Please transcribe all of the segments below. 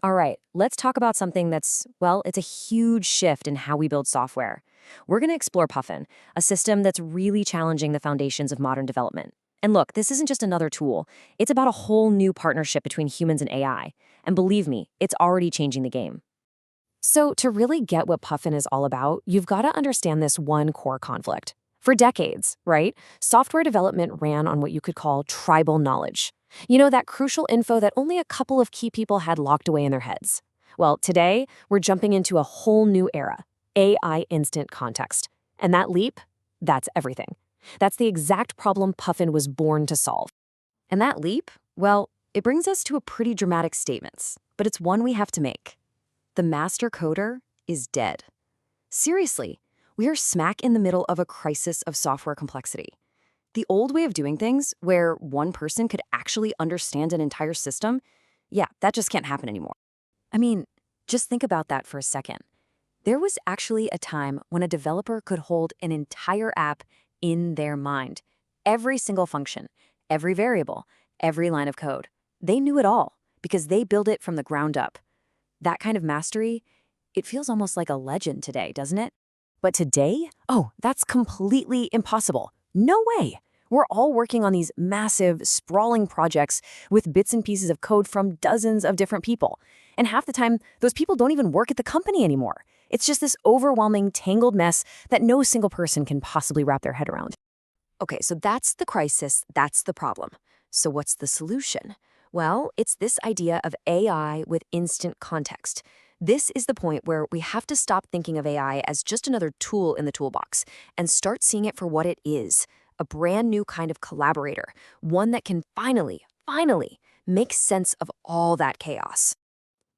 All right, let's talk about something that's, well, it's a huge shift in how we build software. We're going to explore Puffin, a system that's really challenging the foundations of modern development. And look, this isn't just another tool. It's about a whole new partnership between humans and AI. And believe me, it's already changing the game. So, to really get what Puffin is all about, you've got to understand this one core conflict. For decades, right, software development ran on what you could call tribal knowledge. You know, that crucial info that only a couple of key people had locked away in their heads. Well, today, we're jumping into a whole new era, AI instant context. And that leap, that's everything. That's the exact problem Puffin was born to solve. And that leap, well, it brings us to a pretty dramatic statement, but it's one we have to make. The master coder is dead. Seriously, we are smack in the middle of a crisis of software complexity. The old way of doing things, where one person could actually understand an entire system, yeah, that just can't happen anymore. I mean, just think about that for a second. There was actually a time when a developer could hold an entire app in their mind. Every single function, every variable, every line of code. They knew it all because they built it from the ground up. That kind of mastery, it feels almost like a legend today, doesn't it? But today, oh, that's completely impossible. No way. We're all working on these massive, sprawling projects with bits and pieces of code from dozens of different people. And half the time, those people don't even work at the company anymore. It's just this overwhelming, tangled mess that no single person can possibly wrap their head around. Okay, so that's the crisis, that's the problem. So what's the solution? Well, it's this idea of AI with instant context. This is the point where we have to stop thinking of AI as just another tool in the toolbox and start seeing it for what it is, a brand new kind of collaborator, one that can finally make sense of all that chaos.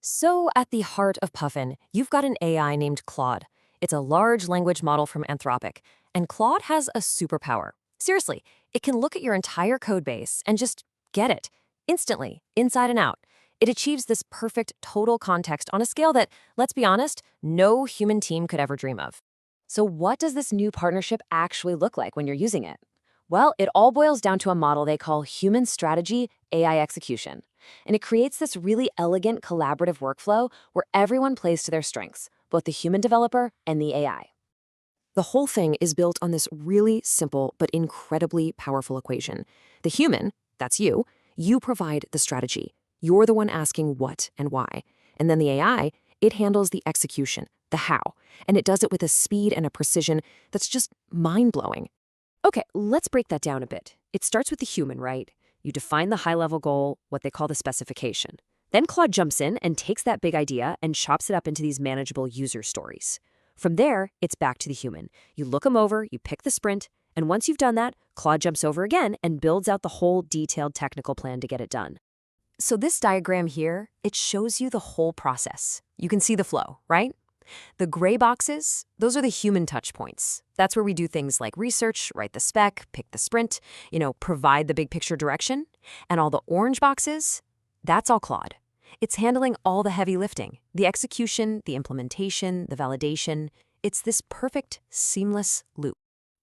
So at the heart of Puffin, you've got an AI named Claude. It's a large language model from Anthropic, and Claude has a superpower. Seriously, it can look at your entire code base and just get it, instantly, inside and out. It achieves this perfect total context on a scale that, let's be honest, no human team could ever dream of. So what does this new partnership actually look like when you're using it? Well, it all boils down to a model they call human strategy, AI execution. And it creates this really elegant collaborative workflow where everyone plays to their strengths, both the human developer and the AI. The whole thing is built on this really simple but incredibly powerful equation. The human, that's you provide the strategy. You're the one asking what and why. And then the AI, it handles the execution, the how. And it does it with a speed and a precision that's just mind-blowing. Okay, let's break that down a bit. It starts with the human, right? You define the high-level goal, what they call the specification. Then Claude jumps in and takes that big idea and chops it up into these manageable user stories. From there, it's back to the human. You look them over, you pick the sprint, and once you've done that, Claude jumps over again and builds out the whole detailed technical plan to get it done. So this diagram here, it shows you the whole process. You can see the flow, right? The gray boxes, those are the human touch points. That's where we do things like research, write the spec, pick the sprint, provide the big picture direction. And all the orange boxes, that's all Claude. It's handling all the heavy lifting, the execution, the implementation, the validation. It's this perfect, seamless loop.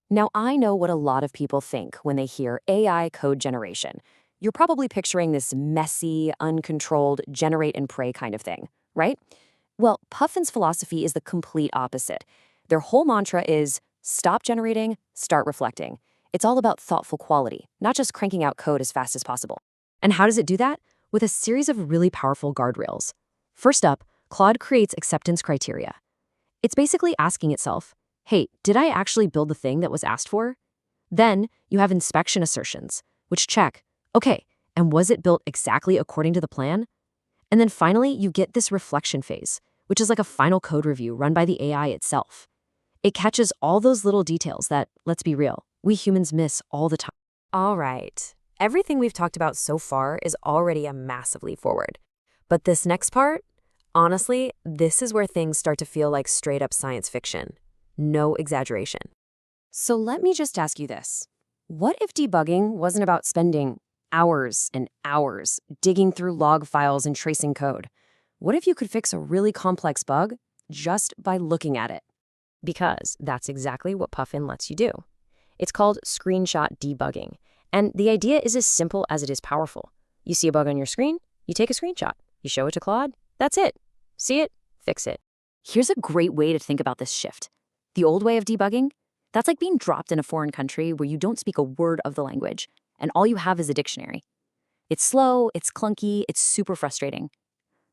Now, I know what a lot of people think when they hear AI code generation. You're probably picturing this messy, uncontrolled, generate and pray kind of thing, right? Well, Puffin's philosophy is the complete opposite. Their whole mantra is stop generating, start reflecting. It's all about thoughtful quality, not just cranking out code as fast as possible. And how does it do that? With a series of really powerful guardrails. First up, Claude creates acceptance criteria. It's basically asking itself, hey, did I actually build the thing that was asked for? Then you have inspection assertions, which check, okay, and was it built exactly according to the plan? And then finally, you get this reflection phase, which is like a final code review run by the AI itself. It catches all those little details that, let's be real, we humans miss all the time. All right, everything we've talked about so far is already a massive leap forward. But this next part, honestly, this is where things start to feel like straight up science fiction. No exaggeration. So let me just ask you this. What if debugging wasn't about spending hours and hours digging through log files and tracing code? What if you could fix a really complex bug just by looking at it? Because that's exactly what Puffin lets you do. It's called screenshot debugging, and the idea is as simple as it is powerful. You see a bug on your screen, you take a screenshot, you show it to Claude, That's it. See it, fix it. Here's a great way to think about this shift. The old way of debugging? That's like being dropped in a foreign country where you don't speak a word of the language, and all you have is a dictionary. It's slow, it's clunky, it's super frustrating.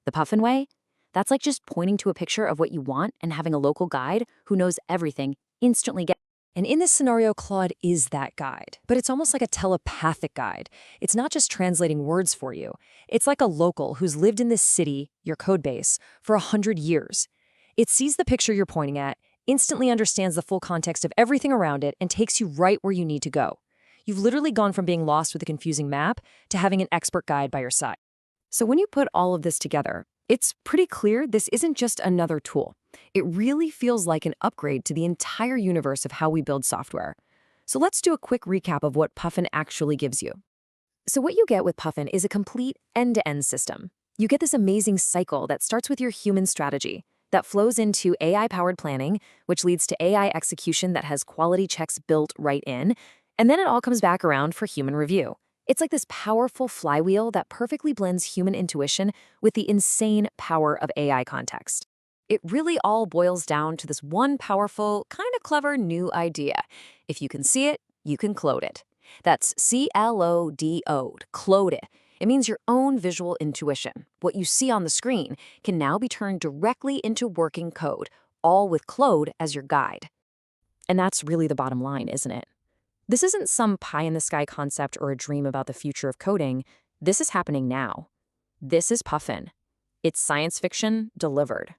The Puffin way? That's like just pointing to a picture of what you want and having a local guide who knows everything instantly get. And in this scenario, Claude is that guide. But it's almost like a telepathic guide. It's not just translating words for you. It's like a local who's lived in this city, your code base, for 100 years. It sees the picture you're pointing at, instantly understands the full context of everything around it, and takes you right where you need to go. You've literally gone from being lost with a confusing map to having an expert guide by your side. So when you put all of this together, it's pretty clear this isn't just another tool. It really feels like an upgrade to the entire universe of how we build software. So let's do a quick recap of what Puffin actually gives you. So what you get with Puffin is a complete end-to-end system. You get this amazing cycle that starts with your human strategy, that flows into AI-powered planning, which leads to AI execution that has quality checks built right in, and then it all comes back around for human review. It's like this powerful flywheel that perfectly blends human intuition with the insane power of AI context. It really all boils down to this one powerful, kind of clever new idea. If you can see it, you can clone it. That's C-L-O-D-O, clone it. It means your own visual intuition. What you see on the screen can now be turned directly into working code, all with Claude as your guide. And that's really the bottom line, isn't it? This isn't some pie-in-the-sky concept or a dream about the future of coding. This is happening now. This is Puffin. It's science fiction delivered.